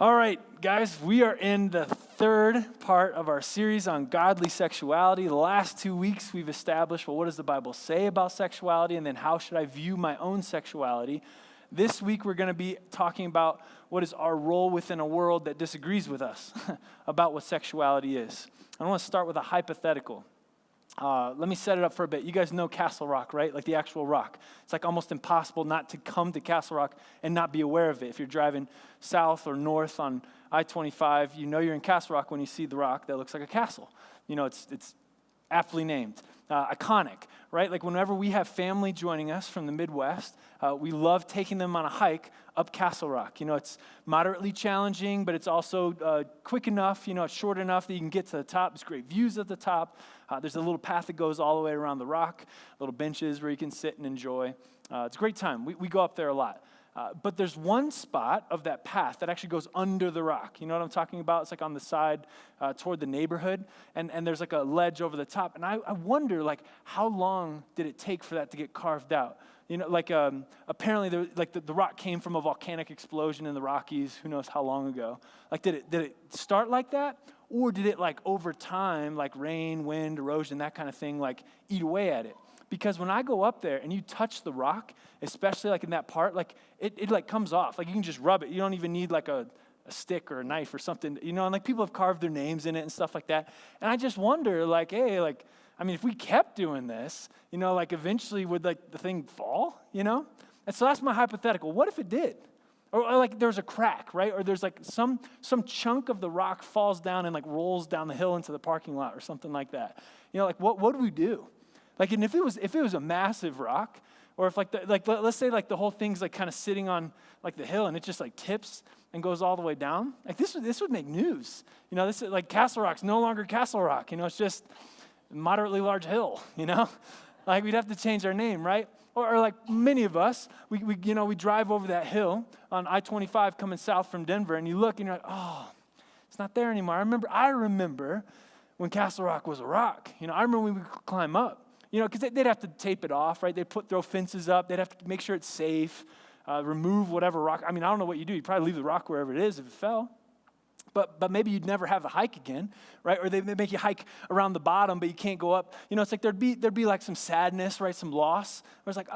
All right, guys, we are in the third part of our series on godly sexuality. The last 2 weeks we've established, well, what does the Bible say about sexuality, and then how should I view my own sexuality? This week we're going to be talking about what is our role within a world that disagrees with us about what sexuality is. I want to start with a hypothetical. Let me set it up for a bit. You guys know Castle Rock, right? Like the actual rock. It's like almost impossible not to come to Castle Rock and not be aware of it. If you're driving south or north on I-25, you know you're in Castle Rock when you see the rock that looks like a castle. You know, it's aptly named. Iconic, right? Like whenever we have family joining us from the Midwest, we love taking them on a hike up Castle Rock. You know, it's moderately challenging, but it's also quick enough, you know, it's short enough that you can get to the top. There's great views at the top. There's a little path that goes all the way around the rock, little benches where you can sit and enjoy. It's a great time. We go up there a lot. But there's one spot of that path that actually goes under the rock. You know what I'm talking about? It's like on the side toward the neighborhood, and there's like a ledge over the top. And I wonder, like, how long did it take for that to get carved out? You know, like apparently, the rock came from a volcanic explosion in the Rockies. Who knows how long ago? Like, did it start like that, or did it like over time, like rain, wind, erosion, that kind of thing, like eat away at it? Because when I go up there and you touch the rock, especially like in that part, like it like comes off. Like you can just rub it. You don't even need like a stick or a knife or something, you know, and like people have carved their names in it and stuff like that. And I just wonder, like, hey, like, I mean, if we kept doing this, you know, like eventually would like the thing fall, you know? And so that's my hypothetical. What if it did? Or like there's a crack, right? Or there's like some chunk of the rock falls down and like rolls down the hill into the parking lot or something like that. You know, like what do we do? Like, and if it was a massive rock, or if let's say like the whole thing's like kind of sitting on like the hill and it just like tips and goes all the way down, like this would make news. You know, this is like Castle Rock's no longer Castle Rock. You know, it's just a moderately large hill. You know, like we'd have to change our name, right? Or like many of us, we drive over that hill on I-25 coming south from Denver, and you look and you're like, oh, it's not there anymore. I remember when Castle Rock was a rock. You know, I remember when we could climb up. You know, because they'd have to tape it off, right? They'd throw fences up. They'd have to make sure it's safe, remove whatever rock. I mean, I don't know what you do. You'd probably leave the rock wherever it is if it fell. But maybe you'd never have the hike again, right? Or they make you hike around the bottom, but you can't go up. You know, it's like there'd be like some sadness, right? Some loss. Where it's like,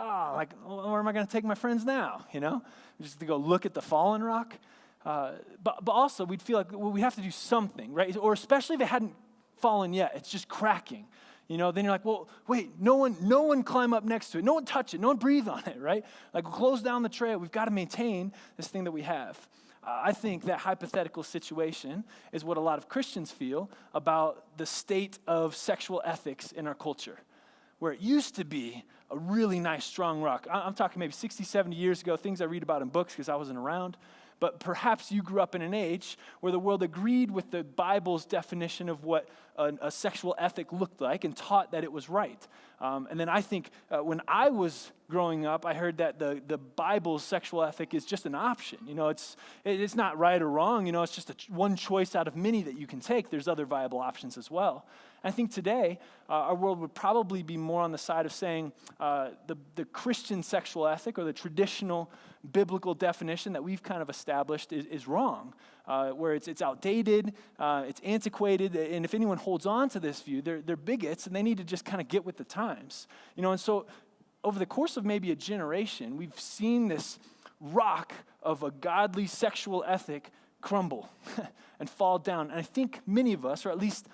where am I going to take my friends now? You know, just to go look at the fallen rock. But also we'd feel like we have to do something, right? Or especially if it hadn't fallen yet, it's just cracking. You know, then you're like, well, wait, no one climb up next to it. No one touch it. No one breathe on it, right? Like, we'll close down the trail. We've got to maintain this thing that we have. I think that hypothetical situation is what a lot of Christians feel about the state of sexual ethics in our culture, where it used to be a really nice, strong rock. I'm talking maybe 60, 70 years ago, things I read about in books because I wasn't around. But perhaps you grew up in an age where the world agreed with the Bible's definition of what a sexual ethic looked like and taught that it was right. And then I think when I was growing up, I heard that the Bible's sexual ethic is just an option. You know, it's not right or wrong. You know, it's just one choice out of many that you can take. There's other viable options as well. I think today, our world would probably be more on the side of saying the Christian sexual ethic or the traditional biblical definition that we've kind of established is wrong, where it's outdated, it's antiquated, and if anyone holds on to this view, they're bigots, and they need to just kind of get with the times. You know, and so over the course of maybe a generation, we've seen this rock of a godly sexual ethic crumble and fall down. And I think many of us, or at least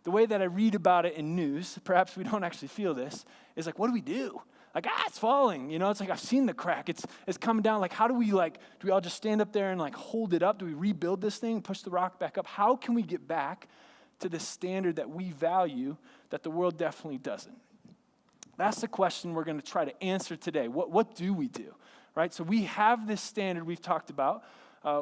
the way that I read about it in news, perhaps we don't actually feel this, is like, what do we do? Like, it's falling, you know, it's like I've seen the crack, it's coming down. Like, how do we all just stand up there and like hold it up? Do we rebuild this thing, push the rock back up? How can we get back to the standard that we value that the world definitely doesn't? That's the question we're going to try to answer today. What do we do, right? So we have this standard we've talked about.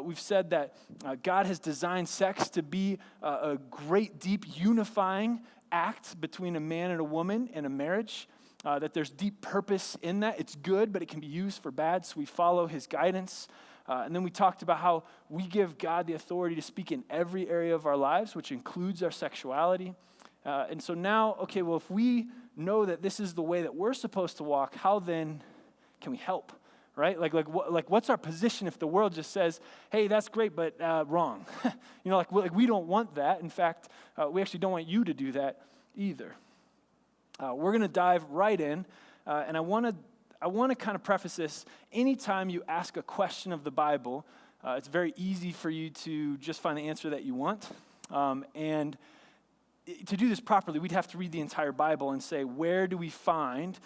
We've said that God has designed sex to be a great, deep, unifying act between a man and a woman in a marriage, that there's deep purpose in that. It's good, but it can be used for bad, so we follow his guidance. And then we talked about how we give God the authority to speak in every area of our lives, which includes our sexuality. And so now, okay, well, if we know that this is the way that we're supposed to walk, how then can we help? right? Like what's our position if the world just says, hey, that's great, but wrong? We don't want that. In fact, we actually don't want you to do that either. We're going to dive right in, and I want to kind of preface this. Anytime you ask a question of the Bible, it's very easy for you to just find the answer that you want. And to do this properly, we'd have to read the entire Bible and say, where do we find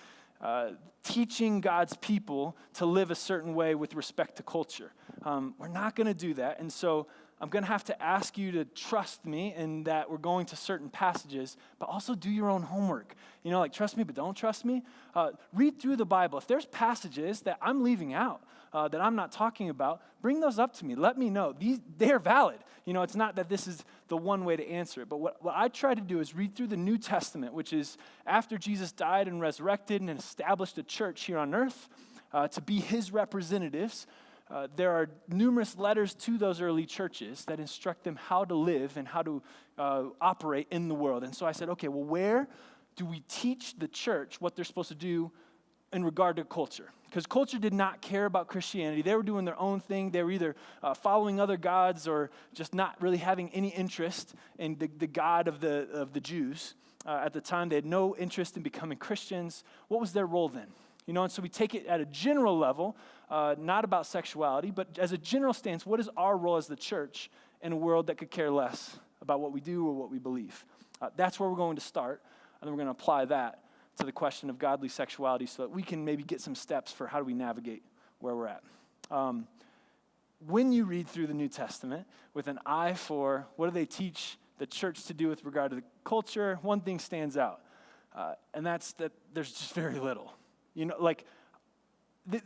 teaching God's people to live a certain way with respect to culture? We're not going to do that. And so I'm going to have to ask you to trust me in that we're going to certain passages, but also do your own homework. Trust me, but don't trust me. Read through the Bible. If there's passages that I'm leaving out, that I'm not talking about, bring those up to me. Let me know. They're valid. It's not that this is the one way to answer it. But what I try to do is read through the New Testament, which is after Jesus died and resurrected and established a church here on earth to be his representatives. There are numerous letters to those early churches that instruct them how to live and how to operate in the world. And so I said, okay, well, where do we teach the church what they're supposed to do in regard to culture? Because culture did not care about Christianity. They were doing their own thing. They were either following other gods or just not really having any interest in the God of the Jews. At the time, they had no interest in becoming Christians. What was their role then? And so we take it at a general level, not about sexuality, but as a general stance, what is our role as the church in a world that could care less about what we do or what we believe? That's where we're going to start, and then we're going to apply that to the question of godly sexuality so that we can maybe get some steps for how do we navigate where we're at. When you read through the New Testament with an eye for what do they teach the church to do with regard to the culture, one thing stands out, and that's that there's just very little.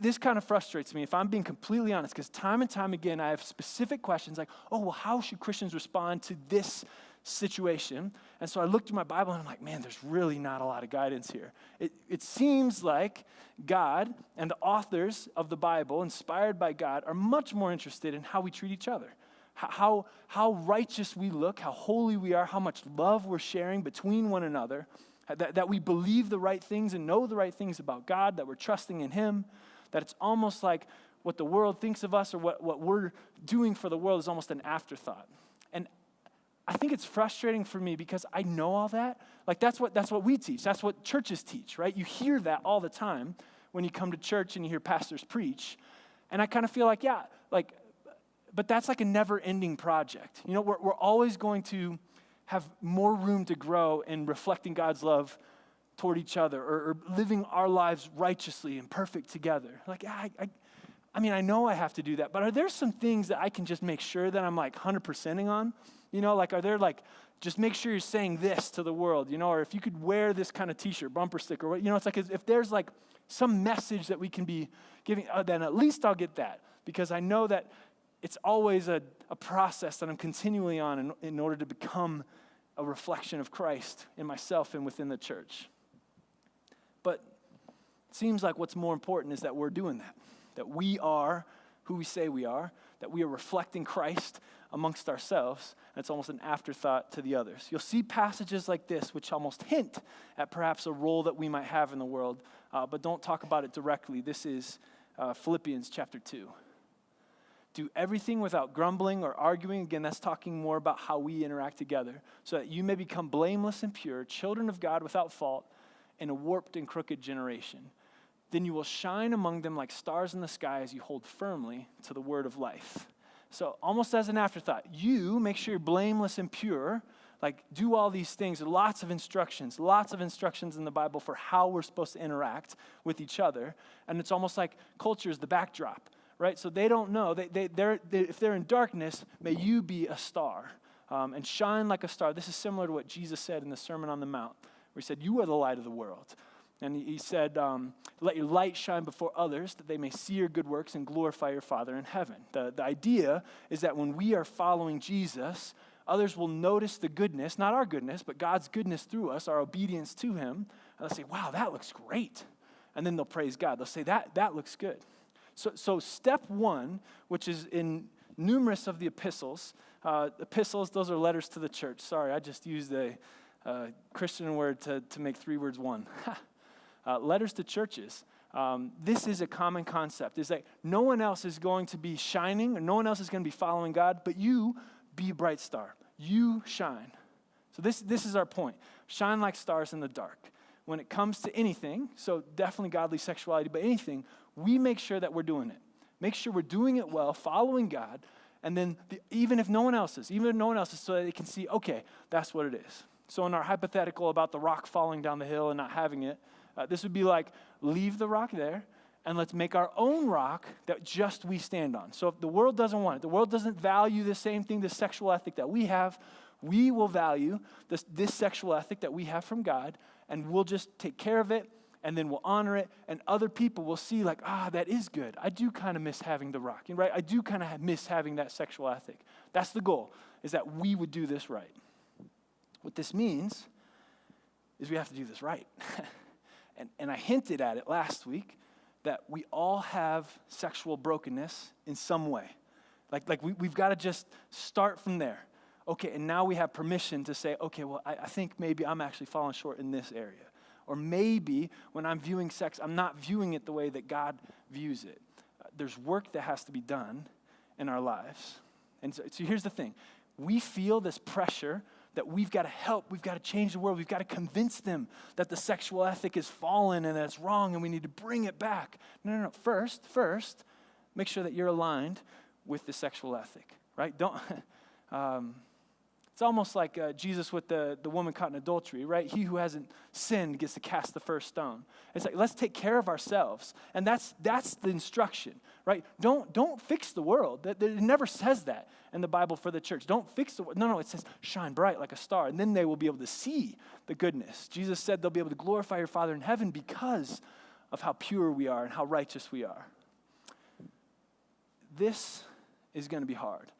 This kind of frustrates me if I'm being completely honest, because time and time again I have specific questions like, oh, well, how should Christians respond to this situation? And so I look through my Bible and I'm like, man, there's really not a lot of guidance here. It seems like God and the authors of the Bible, inspired by God, are much more interested in how we treat each other, how righteous we look, how holy we are, how much love we're sharing between one another, that we believe the right things and know the right things about God, that we're trusting in him, that it's almost like what the world thinks of us or what we're doing for the world is almost an afterthought. And I think it's frustrating for me because I know all that. That's what we teach. That's what churches teach, right? You hear that all the time when you come to church and you hear pastors preach. And I kind of feel like, but that's like a never-ending project. We're always going to have more room to grow in reflecting God's love toward each other or living our lives righteously and perfect together. I know I have to do that, but are there some things that I can just make sure that I'm 100%ing on? Are there just make sure you're saying this to the world, or if you could wear this kind of t-shirt, bumper sticker, it's like if there's some message that we can be giving, then at least I'll get that, because I know that it's always a process that I'm continually on in order to become a reflection of Christ in myself and within the church. But it seems like what's more important is that we're doing that we are who we say we are, that we are reflecting Christ amongst ourselves, and it's almost an afterthought to the others. You'll see passages like this which almost hint at perhaps a role that we might have in the world, but don't talk about it directly. This is Philippians chapter 2. Do everything without grumbling or arguing. Again, that's talking more about how we interact together, so that you may become blameless and pure, children of God without fault, in a warped and crooked generation. Then you will shine among them like stars in the sky as you hold firmly to the word of life. So almost as an afterthought, you make sure you're blameless and pure, do all these things. Lots of instructions in the Bible for how we're supposed to interact with each other. And it's almost like culture is the backdrop. Right, so they don't know. If they're in darkness, may you be a star and shine like a star. This is similar to what Jesus said in the Sermon on the Mount, where he said, you are the light of the world. And he said, let your light shine before others, that they may see your good works and glorify your Father in heaven. The idea is that when we are following Jesus, others will notice the goodness, not our goodness, but God's goodness through us, our obedience to him. And they'll say, wow, that looks great. And then they'll praise God. They'll say, that looks good. So step one, which is in numerous of the epistles, those are letters to the church. Sorry, I just used a Christian word to make three words one. Letters to churches. This is a common concept. Is that no one else is going to be shining, or no one else is going to be following God, but you be a bright star. You shine. So this is our point. Shine like stars in the dark. When it comes to anything, so definitely godly sexuality, but anything, we make sure that we're doing it. Make sure we're doing it well, following God, and then even if no one else is, so that they can see, okay, that's what it is. So in our hypothetical about the rock falling down the hill and not having it, this would be like, leave the rock there, and let's make our own rock that just we stand on. So if the world doesn't want it, the world doesn't value the same thing, the sexual ethic that we have, we will value this sexual ethic that we have from God, and we'll just take care of it, and then we'll honor it, and other people will see like, that is good. I do kind of miss having the rock, right? I do kind of miss having that sexual ethic. That's the goal, is that we would do this right. What this means is we have to do this right. and I hinted at it last week, that we all have sexual brokenness in some way. Like we've got to just start from there. Okay, and now we have permission to say, okay, well, I think maybe I'm actually falling short in this area. Or maybe when I'm viewing sex, I'm not viewing it the way that God views it. There's work that has to be done in our lives. And so here's the thing. We feel this pressure that we've got to help, we've got to change the world, we've got to convince them that the sexual ethic is fallen and that it's wrong and we need to bring it back. No. First, make sure that you're aligned with the sexual ethic, right? It's almost like Jesus with the woman caught in adultery, right? He who hasn't sinned gets to cast the first stone. It's like, let's take care of ourselves. And that's the instruction, right? Don't fix the world. It never says that in the Bible for the church. Don't fix the world. No, it says shine bright like a star. And then they will be able to see the goodness. Jesus said they'll be able to glorify your Father in heaven because of how pure we are and how righteous we are. This is going to be hard.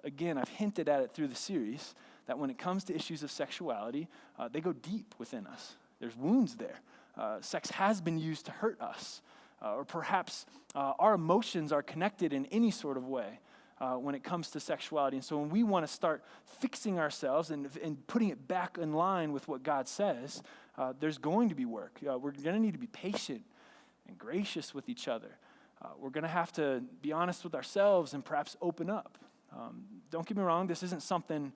Again, I've hinted at it through the series that when it comes to issues of sexuality, they go deep within us. There's wounds there. Sex has been used to hurt us, or perhaps our emotions are connected in any sort of way when it comes to sexuality. And so when we want to start fixing ourselves and putting it back in line with what God says, there's going to be work. We're going to need to be patient and gracious with each other. We're going to have to be honest with ourselves and perhaps open up. Don't get me wrong, this isn't something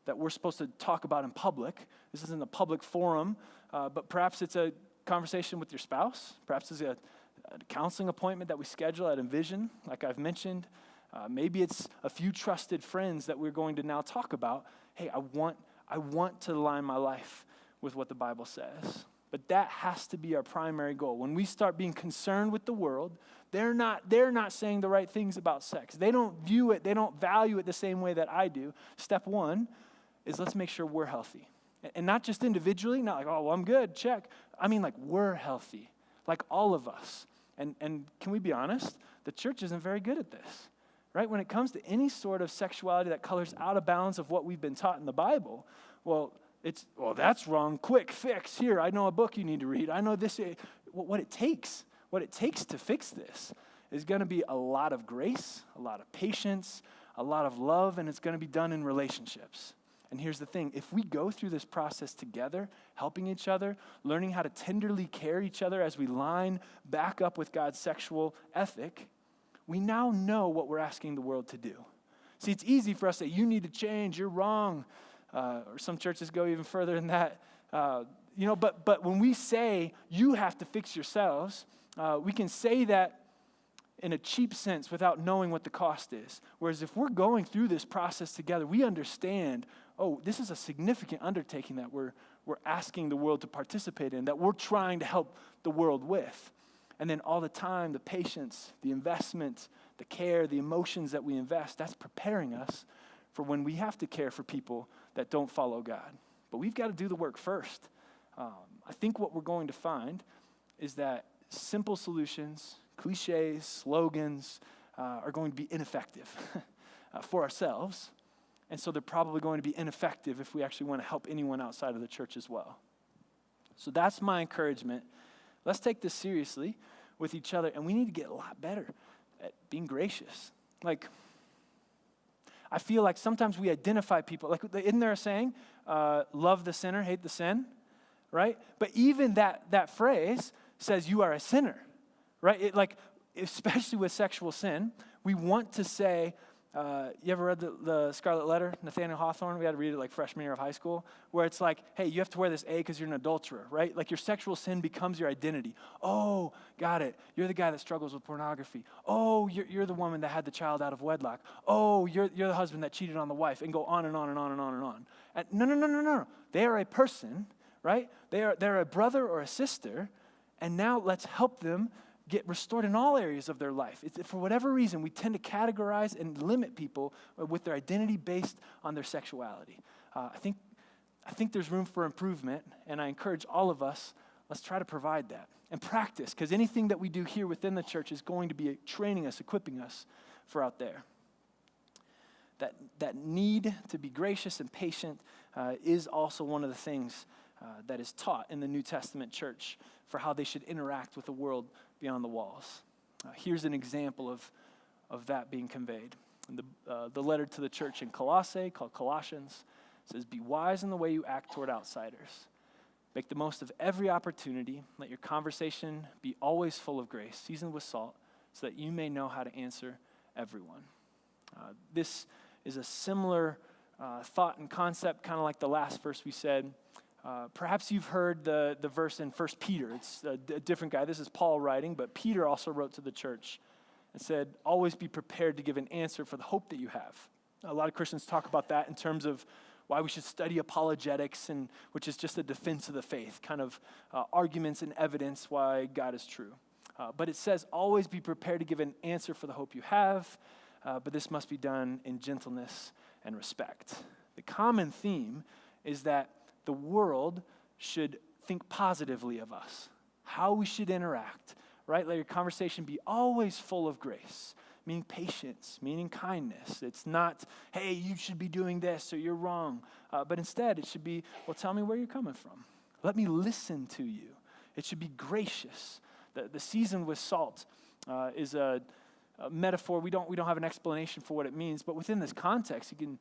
that we're supposed to talk about in public. This isn't a public forum, but perhaps it's a conversation with your spouse. Perhaps it's a counseling appointment that we schedule at Envision, like I've mentioned. Maybe it's a few trusted friends that we're going to now talk about. Hey, I want to align my life with what the Bible says. But that has to be our primary goal. When we start being concerned with the world, they're not saying the right things about sex. They don't view it, they don't value it the same way that I do. Step one is let's make sure we're healthy. And not just individually, not like, oh, well, I'm good, check. I mean, like, we're healthy, like all of us. And can we be honest? The church isn't very good at this, right? When it comes to any sort of sexuality that colors out of bounds of what we've been taught in the Bible, well, that's wrong, quick fix, here, I know a book you need to read. I know this, what it takes to fix this is going to be a lot of grace, a lot of patience, a lot of love, and it's going to be done in relationships. And here's the thing, if we go through this process together, helping each other, learning how to tenderly care each other as we line back up with God's sexual ethic, we now know what we're asking the world to do. See, it's easy for us to say, you need to change, you're wrong. Or some churches go even further than that. But when we say you have to fix yourselves, we can say that in a cheap sense without knowing what the cost is. Whereas if we're going through this process together, we understand, this is a significant undertaking that we're asking the world to participate in, that we're trying to help the world with. And then all the time, the patience, the investment, the care, the emotions that we invest, that's preparing us for when we have to care for people that don't follow God. But we've got to do the work first. I think what we're going to find is that simple solutions, cliches, slogans are going to be ineffective for ourselves. And so they're probably going to be ineffective if we actually want to help anyone outside of the church as well. So that's my encouragement. Let's take this seriously with each other, and we need to get a lot better at being gracious. I feel like sometimes we identify people, like, isn't there a saying, love the sinner, hate the sin, right? But even that phrase says you are a sinner. right? Especially with sexual sin, we want to say, you ever read the Scarlet Letter, Nathaniel Hawthorne? We had to read it like freshman year of high school, where it's like, hey, you have to wear this A because you're an adulterer, right? Like your sexual sin becomes your identity. Oh, got it. You're the guy that struggles with pornography. Oh, you're the woman that had the child out of wedlock. Oh, you're the husband that cheated on the wife, and go on and on and on and on and on. And no. They are a person, right? They're a brother or a sister, and now let's help them get restored in all areas of their life. For whatever reason, we tend to categorize and limit people with their identity based on their sexuality. I think there's room for improvement, and I encourage all of us, let's try to provide that. And practice, because anything that we do here within the church is going to be training us, equipping us for out there. That need to be gracious and patient is also one of the things that is taught in the New Testament church for how they should interact with the world beyond the walls. Here's an example of that being conveyed. In the letter to the church in Colossae, called Colossians, says, "Be wise in the way you act toward outsiders. Make the most of every opportunity. Let your conversation be always full of grace, seasoned with salt, so that you may know how to answer everyone." This is a similar thought and concept, kind of like the last verse we said. Perhaps you've heard the verse in 1 Peter. It's a different guy. This is Paul writing, but Peter also wrote to the church and said, always be prepared to give an answer for the hope that you have. A lot of Christians talk about that in terms of why we should study apologetics, which is just a defense of the faith, kind of arguments and evidence why God is true. But it says, always be prepared to give an answer for the hope you have, but this must be done in gentleness and respect. The common theme is that the world should think positively of us, how we should interact, right? Let your conversation be always full of grace, meaning patience, meaning kindness. It's not, hey, you should be doing this or you're wrong. But instead, it should be, well, tell me where you're coming from. Let me listen to you. It should be gracious. The seasoned with salt is a metaphor. We don't have an explanation for what it means, but within this context, you can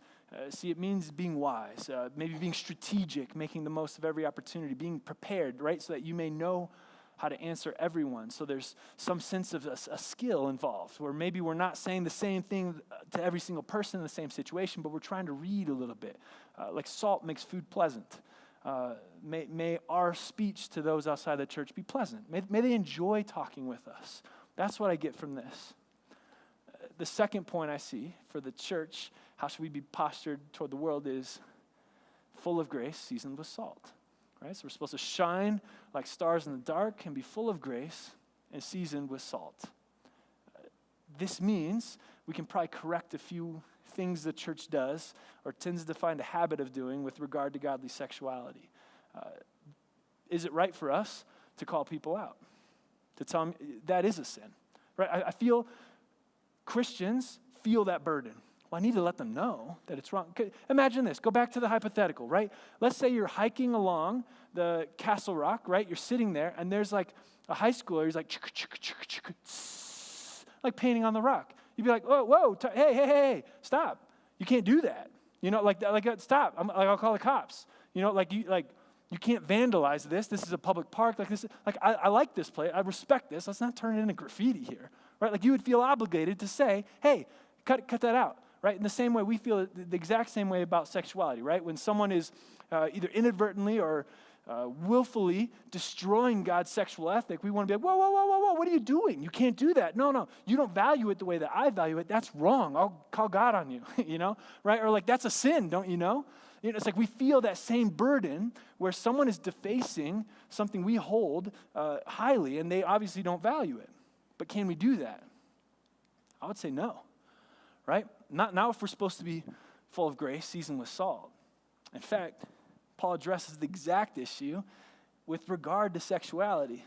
see it means being wise, maybe being strategic, making the most of every opportunity, being prepared, right, so that you may know how to answer everyone. So there's some sense of a skill involved, where maybe we're not saying the same thing to every single person in the same situation, but we're trying to read a little bit. Like salt makes food pleasant. May our speech to those outside the church be pleasant. May they enjoy talking with us. That's what I get from this. The second point I see for the church, how should we be postured toward the world, is full of grace, seasoned with salt. Right? So we're supposed to shine like stars in the dark and be full of grace and seasoned with salt. This means we can probably correct a few things the church does or tends to find a habit of doing with regard to godly sexuality. Is it right for us to call people out? To tell them that is a sin? Right? I feel Christians feel that burden. Well, I need to let them know that it's wrong. Imagine this. Go back to the hypothetical, right? Let's say you're hiking along the Castle Rock, right? You're sitting there, and there's like a high schooler. He's like, like painting on the rock. You'd be like, whoa, hey, stop. You can't do that. You know, stop. I'll call the cops. You know, you can't vandalize this. This is a public park. Like this. Like I like this place. I respect this. Let's not turn it into graffiti here, right? Like you would feel obligated to say, hey, cut that out. Right? In the same way, we feel the exact same way about sexuality, right? When someone is either inadvertently or willfully destroying God's sexual ethic, we want to be like, whoa, what are you doing? You can't do that. No, you don't value it the way that I value it. That's wrong. I'll call God on you, you know? Right? Or like, that's a sin, don't you know? You know, it's like we feel that same burden where someone is defacing something we hold highly, and they obviously don't value it. But can we do that? I would say no. Right? Not if we're supposed to be full of grace, seasoned with salt. In fact, Paul addresses the exact issue with regard to sexuality.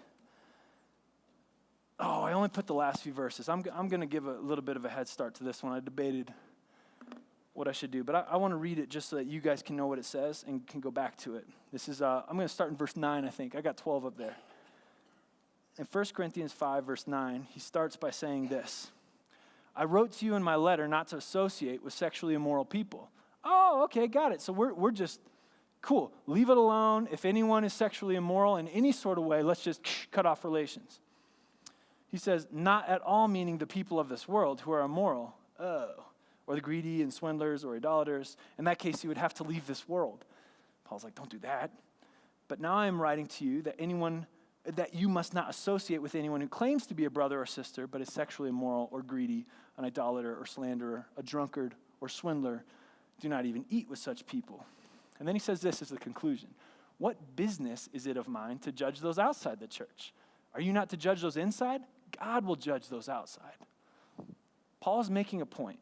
Oh, I only put the last few verses. I'm going to give a little bit of a head start to this one. I debated what I should do, but I want to read it just so that you guys can know what it says and can go back to it. This is, I'm going to start in verse 9, I think. I got 12 up there. In 1 Corinthians 5, verse 9, he starts by saying this: I wrote to you in my letter not to associate with sexually immoral people. Oh, okay, got it. So we're just, cool, leave it alone. If anyone is sexually immoral in any sort of way, let's just cut off relations. He says, not at all meaning the people of this world who are immoral, or the greedy and swindlers or idolaters. In that case, you would have to leave this world. Paul's like, don't do that. But now I am writing to you that you must not associate with anyone who claims to be a brother or sister, but is sexually immoral or greedy, an idolater or slanderer, a drunkard or swindler. Do not even eat with such people. And then he says this as the conclusion. What business is it of mine to judge those outside the church? Are you not to judge those inside? God will judge those outside. Paul is making a point.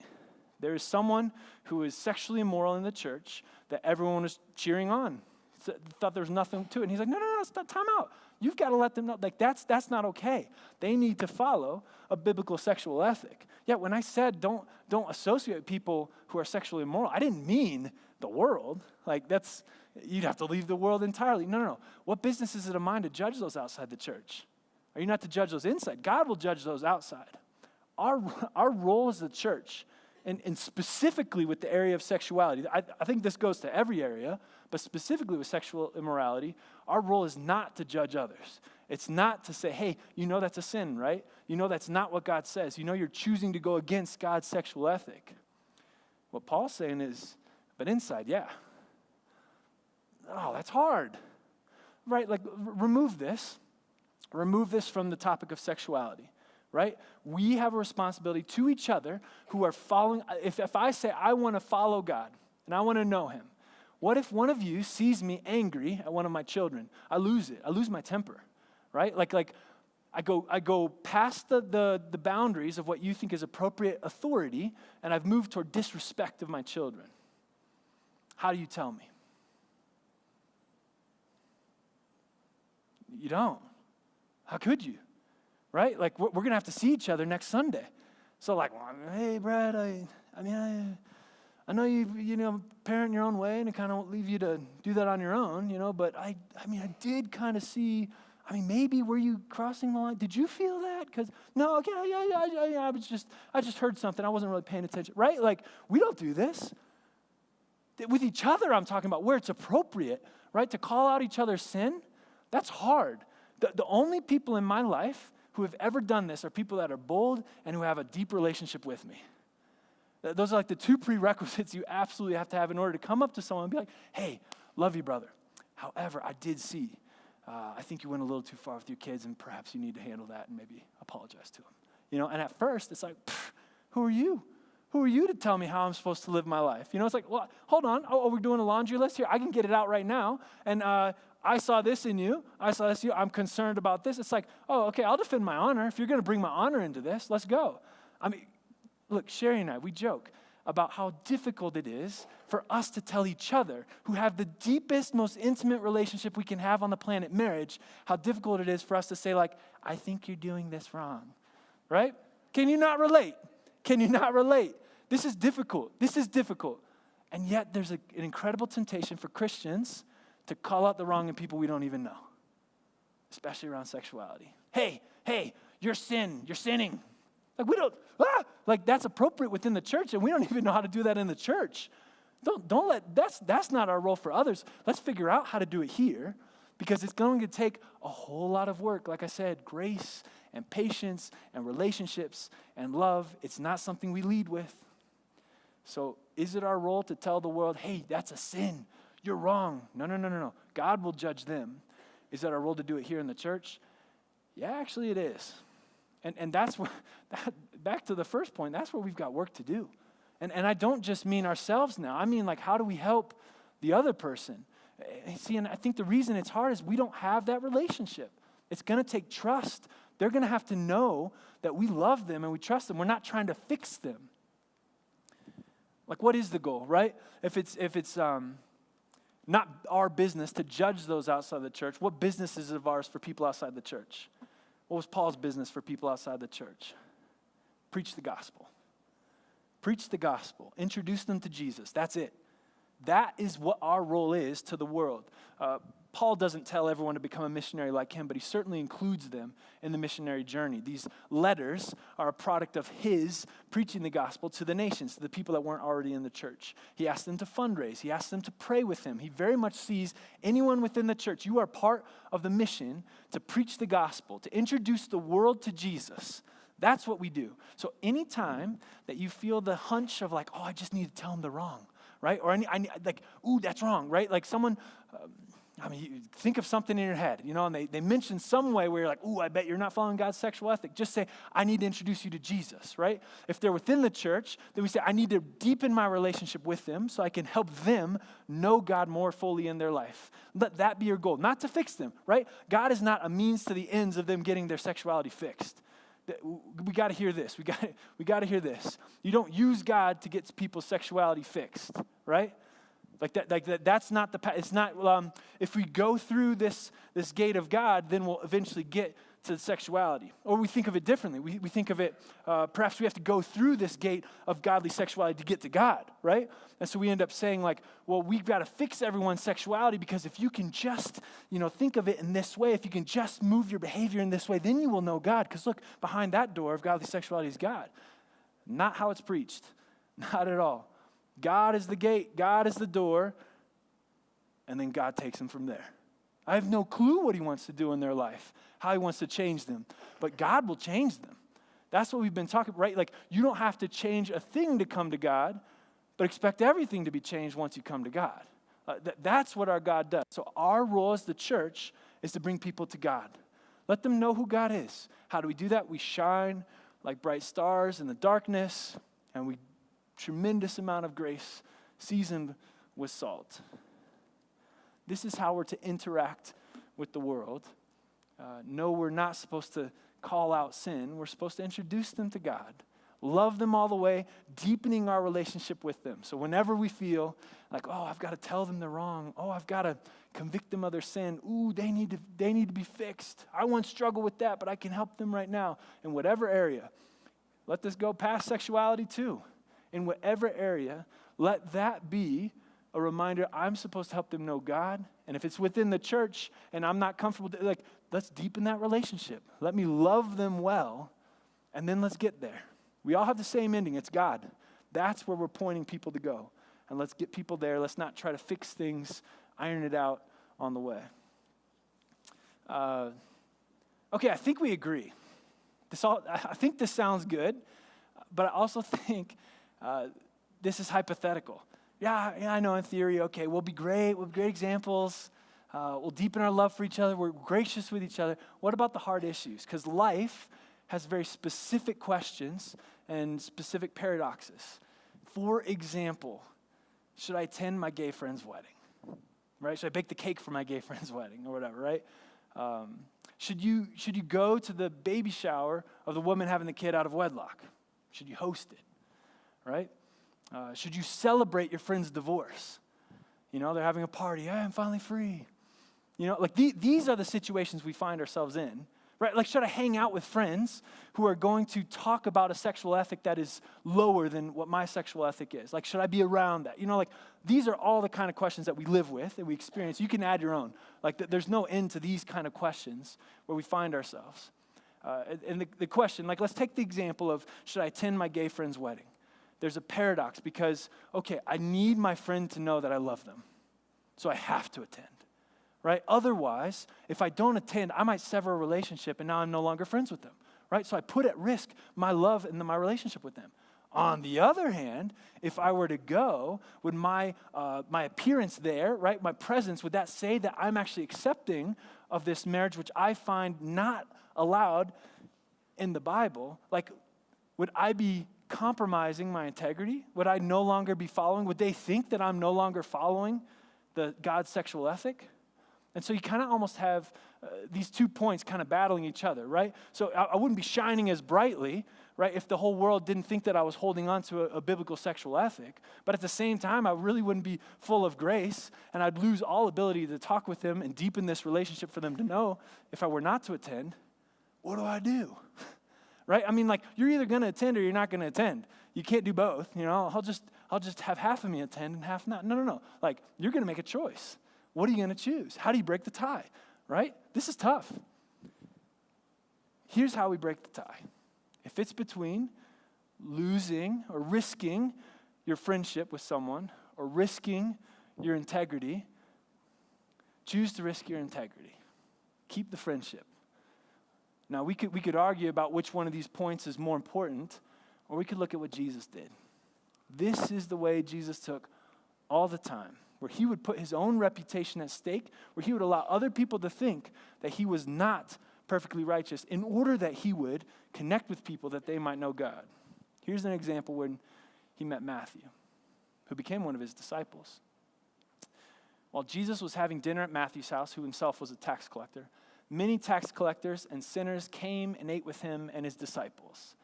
There is someone who is sexually immoral in the church that everyone is cheering on. Thought there was nothing to it. And he's like, no, stop, time out. You've got to let them know. Like, that's not okay. They need to follow a biblical sexual ethic. Yeah, when I said don't associate with people who are sexually immoral, I didn't mean the world. Like, you'd have to leave the world entirely. No. What business is it of mine to judge those outside the church? Are you not to judge those inside? God will judge those outside. Our role as the church, and specifically with the area of sexuality, I think this goes to every area, but specifically with sexual immorality, our role is not to judge others. It's not to say, hey, you know that's a sin, right? You know that's not what God says. You know you're choosing to go against God's sexual ethic. What Paul's saying is, but inside, yeah. Oh, that's hard, right? Like, remove this from the topic of sexuality, right? We have a responsibility to each other who are following. If I say I want to follow God and I want to know him, what if one of you sees me angry at one of my children? I lose it. I lose my temper, right? Like I go past the boundaries of what you think is appropriate authority, and I've moved toward disrespect of my children. How do you tell me? You don't. How could you? Right? Like, we're going to have to see each other next Sunday. So like, well, hey, Brad, I know you parent your own way, and it kind of leave you to do that on your own, but I did kind of see, maybe were you crossing the line? Did you feel that? Because, no, okay, yeah, I just heard something. I wasn't really paying attention, right? Like, we don't do this. With each other, I'm talking about where it's appropriate, right? To call out each other's sin, that's hard. The only people in my life who have ever done this are people that are bold and who have a deep relationship with me. Those are like the two prerequisites you absolutely have to have in order to come up to someone and be like, hey, love you, brother. However, I did see, I think you went a little too far with your kids, and perhaps you need to handle that and maybe apologize to them. And at first, it's like, who are you? Who are you to tell me how I'm supposed to live my life? It's like, well, hold on. Oh, we're doing a laundry list here? I can get it out right now. And I saw this in you. I saw this in you. I'm concerned about this. It's like, oh, okay, I'll defend my honor. If you're going to bring my honor into this, let's go. Look, Sherry and I, we joke about how difficult it is for us to tell each other, who have the deepest, most intimate relationship we can have on the planet, marriage, how difficult it is for us to say, like, I think you're doing this wrong, right? Can you not relate? Can you not relate? This is difficult. And yet there's an incredible temptation for Christians to call out the wrong in people we don't even know, especially around sexuality. Hey, you're sinning. Like, we don't, like, that's appropriate within the church, and we don't even know how to do that in the church. That's not our role for others. Let's figure out how to do it here, because it's going to take a whole lot of work. Like I said, grace and patience and relationships and love. It's not something we lead with. So is it our role to tell the world, hey, that's a sin. You're wrong. No. God will judge them. Is that our role to do it here in the church? Yeah, actually it is. And that's what, back to the first point, that's where we've got work to do. And I don't just mean ourselves now. I mean, like, how do we help the other person? See, and I think the reason it's hard is we don't have that relationship. It's going to take trust. They're going to have to know that we love them and we trust them. We're not trying to fix them. Like, what is the goal, right? If it's not our business to judge those outside the church, what business is it of ours for people outside the church? What was Paul's business for people outside the church? Preach the gospel. Preach the gospel. Introduce them to Jesus. That's it. That is what our role is to the world. Paul doesn't tell everyone to become a missionary like him, but he certainly includes them in the missionary journey. These letters are a product of his preaching the gospel to the nations, to the people that weren't already in the church. He asked them to fundraise. He asked them to pray with him. He very much sees anyone within the church. You are part of the mission to preach the gospel, to introduce the world to Jesus. That's what we do. So anytime that you feel the hunch of like, oh, I just need to tell them they're wrong, right? Or I need, like, ooh, that's wrong, right? Like someone... you think of something in your head, and they mention some way where you're like, ooh, I bet you're not following God's sexual ethic. Just say, I need to introduce you to Jesus, right? If they're within the church, then we say, I need to deepen my relationship with them so I can help them know God more fully in their life. Let that be your goal, not to fix them, right? God is not a means to the ends of them getting their sexuality fixed. We got to hear this. We got to hear this. You don't use God to get people's sexuality fixed, right? That's not the path. It's not, if we go through this gate of God, then we'll eventually get to sexuality. Or we think of it differently. We think of it, perhaps we have to go through this gate of godly sexuality to get to God, right? And so we end up saying like, well, we've got to fix everyone's sexuality because if you can just, think of it in this way, if you can just move your behavior in this way, then you will know God. Because look, behind that door of godly sexuality is God. Not how it's preached. Not at all. God is the gate, God is the door, and then God takes them from there. I have no clue what he wants to do in their life, how he wants to change them, but God will change them. That's what we've been talking about, right? Like, you don't have to change a thing to come to God, but expect everything to be changed once you come to God. That's what our God does. So our role as the church is to bring people to God. Let them know who God is. How do we do that? We shine like bright stars in the darkness, and we tremendous amount of grace seasoned with salt. This is how we're to interact with the world. No, we're not supposed to call out sin. We're supposed to introduce them to God. Love them all the way, deepening our relationship with them. So whenever we feel like, oh, I've got to tell them they're wrong. Oh, I've got to convict them of their sin. Ooh, they need to be fixed. I once struggled with that, but I can help them right now. In whatever area. Let this go past sexuality too. In whatever area, let that be a reminder I'm supposed to help them know God. And if it's within the church and I'm not comfortable, let's deepen that relationship. Let me love them well, and then let's get there. We all have the same ending. It's God. That's where we're pointing people to go. And let's get people there. Let's not try to fix things, iron it out on the way. Okay, I think we agree. I think this sounds good, but I also think this is hypothetical. Yeah, I know in theory, okay, we'll be great examples. We'll deepen our love for each other. We're gracious with each other. What about the hard issues? Because life has very specific questions and specific paradoxes. For example, should I attend my gay friend's wedding? Right? Should I bake the cake for my gay friend's wedding or whatever, right? Should you go to the baby shower of the woman having the kid out of wedlock? Should you host it? Right? Should you celebrate your friend's divorce? They're having a party. Hey, I'm finally free. These are the situations we find ourselves in, right? Like, should I hang out with friends who are going to talk about a sexual ethic that is lower than what my sexual ethic is? Like, should I be around that? These are all the kind of questions that we live with and we experience. You can add your own. There's no end to these kind of questions where we find ourselves. And the question, let's take the example of, should I attend my gay friend's wedding? There's a paradox because, okay, I need my friend to know that I love them. So I have to attend, right? Otherwise, if I don't attend, I might sever a relationship and now I'm no longer friends with them, right? So I put at risk my love and my relationship with them. On the other hand, if I were to go, would my appearance there, right, my presence, would that say that I'm actually accepting of this marriage, which I find not allowed in the Bible? Would I be compromising my integrity? Would I no longer be following? Would they think that I'm no longer following God's sexual ethic? And so you kind of almost have these 2 points kind of battling each other, right? So I wouldn't be shining as brightly, right, if the whole world didn't think that I was holding on to a biblical sexual ethic. But at the same time, I really wouldn't be full of grace, and I'd lose all ability to talk with them and deepen this relationship for them to know if I were not to attend. What do I do? Right? You're either going to attend or you're not going to attend. You can't do both. I'll just have half of me attend and half not. No. You're going to make a choice. What are you going to choose? How do you break the tie, right? This is tough. Here's how we break the tie. If it's between losing or risking your friendship with someone or risking your integrity, choose to risk your integrity. Keep the friendship. Now, we could argue about which one of these points is more important, or we could look at what Jesus did. This is the way Jesus took all the time, where he would put his own reputation at stake, where he would allow other people to think that he was not perfectly righteous in order that he would connect with people that they might know God. Here's an example when he met Matthew, who became one of his disciples. While Jesus was having dinner at Matthew's house, who himself was a tax collector, many tax collectors and sinners came and ate with him and his disciples.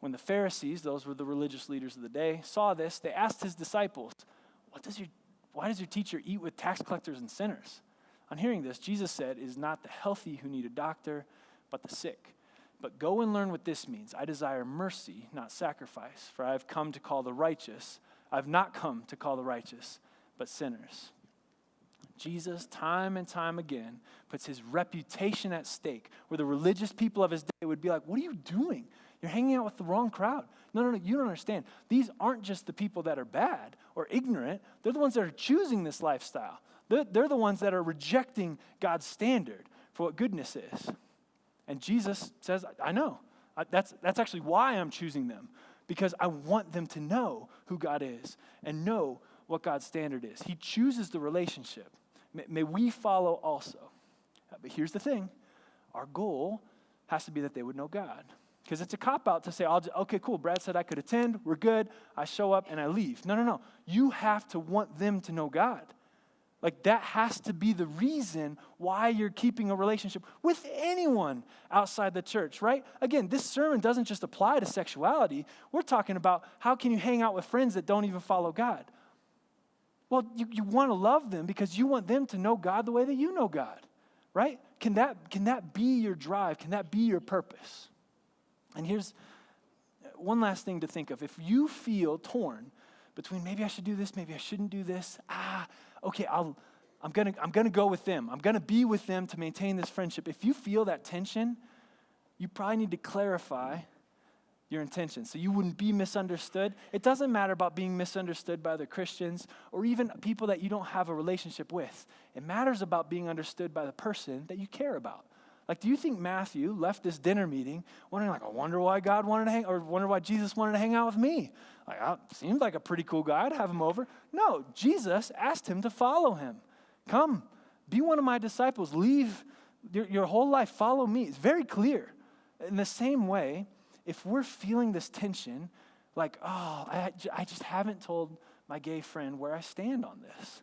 When the Pharisees, those were the religious leaders of the day, saw this, they asked his disciples, why does your teacher eat with tax collectors and sinners? On hearing this, Jesus said, it is not the healthy who need a doctor, but the sick. But go and learn what this means. I desire mercy, not sacrifice, for I have come to call the righteous. I have not come to call the righteous, but sinners. Jesus, time and time again, puts his reputation at stake, where the religious people of his day would be like, what are you doing? You're hanging out with the wrong crowd. No, you don't understand. These aren't just the people that are bad or ignorant. They're the ones that are choosing this lifestyle. They're the ones that are rejecting God's standard for what goodness is. And Jesus says, I know. That's actually why I'm choosing them, because I want them to know who God is and know what God's standard is. He chooses the relationship. May we follow also. But here's the thing. Our goal has to be that they would know God. Because it's a cop-out to say, okay, cool, Brad said I could attend, we're good, I show up and I leave. No. You have to want them to know God. Like, that has to be the reason why you're keeping a relationship with anyone outside the church, right? Again, this sermon doesn't just apply to sexuality. We're talking about how can you hang out with friends that don't even follow God. Well, you want to love them because you want them to know God the way that you know God, right? Can that be your drive? Can that be your purpose? And here's one last thing to think of. If you feel torn between maybe I should do this, maybe I shouldn't do this, okay, I'm gonna go with them. I'm gonna be with them to maintain this friendship. If you feel that tension, you probably need to clarify your intentions so you wouldn't be misunderstood. It doesn't matter about being misunderstood by other Christians or even people that you don't have a relationship with. It matters about being understood by the person that you care about. Like, do you think Matthew left this dinner meeting wondering, like, I wonder why God wanted to hang, or wonder why Jesus wanted to hang out with me? Like, seems like a pretty cool guy. I'd have him over. No, Jesus asked him to follow him. Come, be one of my disciples. Leave your whole life. Follow me. It's very clear. In the same way, if we're feeling this tension, like, I just haven't told my gay friend where I stand on this.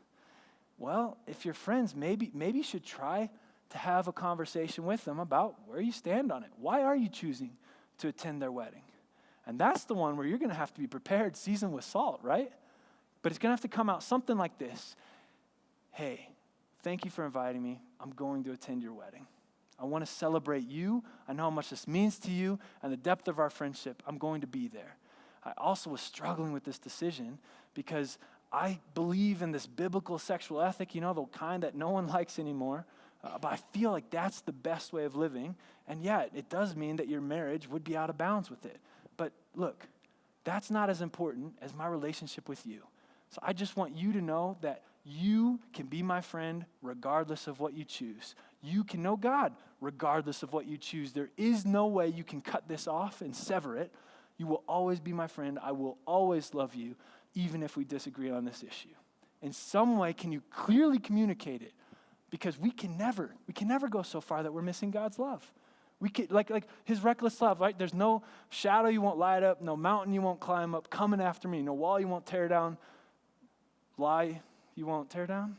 Well, if you're friends, maybe you should try to have a conversation with them about where you stand on it. Why are you choosing to attend their wedding? And that's the one where you're going to have to be prepared, seasoned with salt, right? But it's going to have to come out something like this. Hey, thank you for inviting me. I'm going to attend your wedding. I want to celebrate you. I know how much this means to you and the depth of our friendship. I'm going to be there. I also was struggling with this decision because I believe in this biblical sexual ethic, the kind that no one likes anymore. But I feel like that's the best way of living. And yet, it does mean that your marriage would be out of bounds with it. But look, that's not as important as my relationship with you. So I just want you to know that you can be my friend regardless of what you choose. You can know God regardless of what you choose. There is no way you can cut this off and sever it. You will always be my friend. I will always love you, even if we disagree on this issue. In some way, can you clearly communicate it? Because we can never go so far that we're missing God's love. We could, like his reckless love, right? There's no shadow you won't light up, no mountain you won't climb up, coming after me, no wall you won't tear down, lie you won't tear down.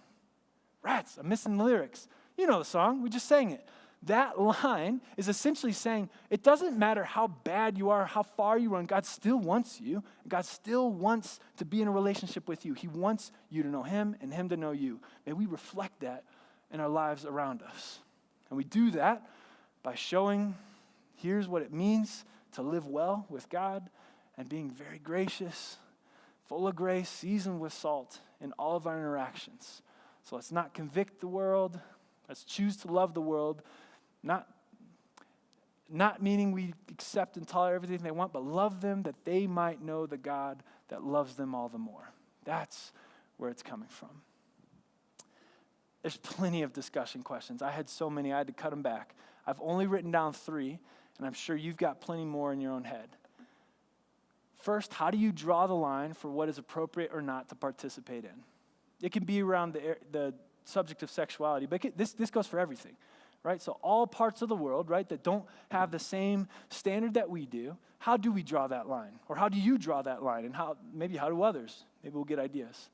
Rats, I'm missing the lyrics. You know the song, we just sang it. That line is essentially saying, it doesn't matter how bad you are, how far you run, God still wants you. God still wants to be in a relationship with you. He wants you to know him and him to know you. May we reflect that in our lives around us. And we do that by showing, here's what it means to live well with God and being very gracious, full of grace, seasoned with salt in all of our interactions. So let's not convict the world. Let's choose to love the world, not meaning we accept and tolerate everything they want, but love them that they might know the God that loves them all the more. That's where it's coming from. There's plenty of discussion questions. I had so many, I had to cut them back. I've only written down 3, and I'm sure you've got plenty more in your own head. First, how do you draw the line for what is appropriate or not to participate in? It can be around the subject of sexuality, but this goes for everything, right? So all parts of the world, right, that don't have the same standard that we do, how do we draw that line? Or how do you draw that line? And how do others? Maybe we'll get ideas.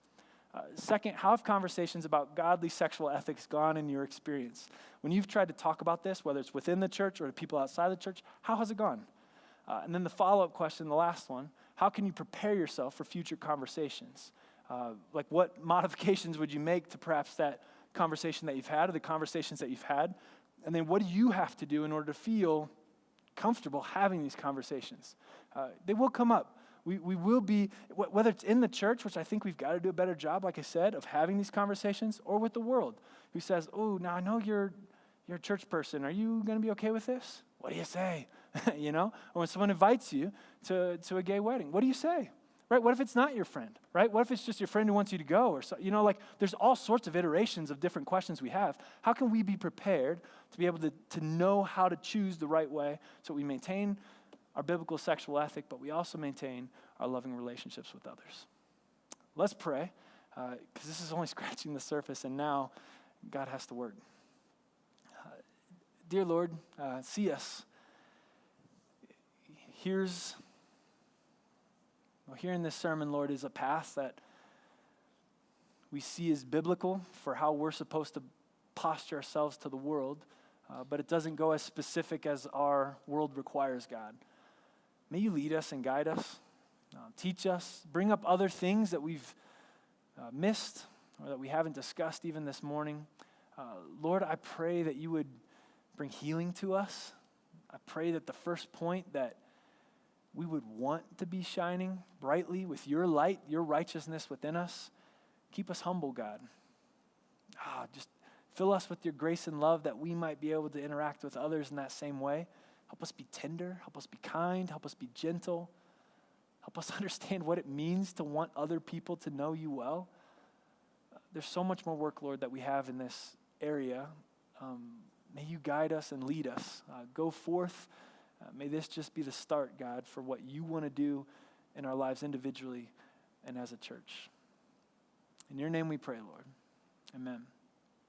Second, how have conversations about godly sexual ethics gone in your experience? When you've tried to talk about this, whether it's within the church or to people outside the church, how has it gone? And then the follow-up question, the last one, how can you prepare yourself for future conversations? Like what modifications would you make to perhaps that conversation that you've had or the conversations that you've had? And then what do you have to do in order to feel comfortable having these conversations? They will come up. We will be, whether it's in the church, which I think we've got to do a better job, like I said, of having these conversations, or with the world, who says, oh, now I know you're a church person. Are you going to be okay with this? What do you say? Or when someone invites you to a gay wedding, what do you say? Right? What if it's not your friend? Right? What if it's just your friend who wants you to go? Or so, there's all sorts of iterations of different questions we have. How can we be prepared to be able to know how to choose the right way so we maintain our biblical sexual ethic, but we also maintain our loving relationships with others? Let's pray, because this is only scratching the surface, and now God has to work. Dear Lord, see us. Here in this sermon, Lord, is a path that we see as biblical for how we're supposed to posture ourselves to the world, but it doesn't go as specific as our world requires, God. May you lead us and guide us, teach us, bring up other things that we've missed or that we haven't discussed even this morning. Lord, I pray that you would bring healing to us. I pray that the first point that we would want to be shining brightly with your light, your righteousness within us. Keep us humble, God. Just fill us with your grace and love that we might be able to interact with others in that same way. Help us be tender. Help us be kind. Help us be gentle. Help us understand what it means to want other people to know you well. There's so much more work, Lord, that we have in this area. May you guide us and lead us. Go forth. May this just be the start, God, for what you want to do in our lives individually and as a church. In your name we pray, Lord. Amen.